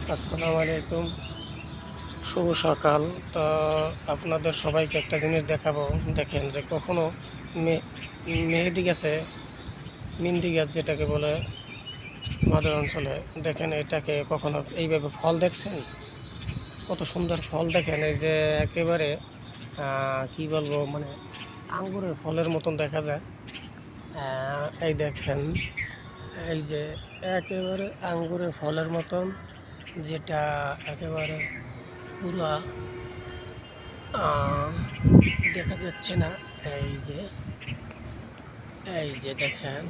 আসসালামু আলাইকুম, শুভ সকাল। তো আপনাদের সবাইকে একটা জিনিস দেখাবো। দেখেন যে কখনো মেহেদি গাছে, মিন্দি গাছ যেটাকে বলে আমাদের অঞ্চলে, দেখেন এটাকে কখনো এইভাবে ফল দেখছেন? কত সুন্দর ফল দেখেন, এই যে একেবারে কি বলবো, মানে আঙ্গুরের ফলের মতন দেখা যায়। এই দেখেন, এই যে একেবারে আঙ্গুরের ফলের মতন, যেটা একেবারে পুরা দেখা যাচ্ছে না। এই যে দেখেন,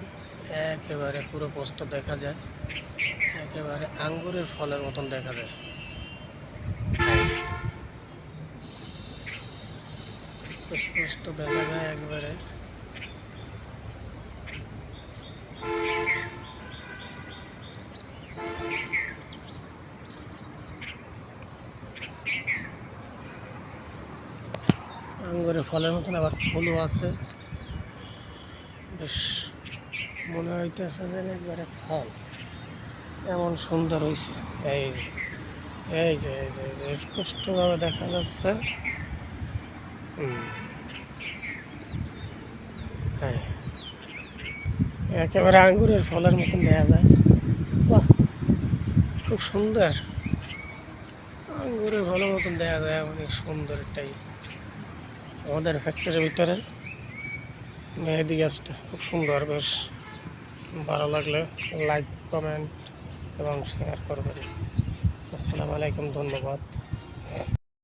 একেবারে পুরো পোস্ত দেখা যায়, একেবারে আঙ্গুরের ফলের মতন দেখা যায়। স্পষ্ট দেখা যায় একবারে। আঙ্গুরের ফলের মতন আবার ফুলও আছে, বেশ মনে হইতেছে যে একবারে ফল, এমন সুন্দর হয়েছে। এই এই যে স্পষ্টভাবে দেখা যাচ্ছে। হ্যাঁ, একেবারে আঙ্গুরের ফলের মতন দেখা যায়। বাহ, খুব সুন্দর, আঙ্গুরের ফলের মতন দেখা যায়, অনেক সুন্দর। এটাই আমাদের ফ্যাক্টরির ভিতরে মেহেদি গাছটা খুব সুন্দর। বেশ ভালো লাগলে লাইক, কমেন্ট এবং শেয়ার করবেন। আসসালামু আলাইকুম, ধন্যবাদ।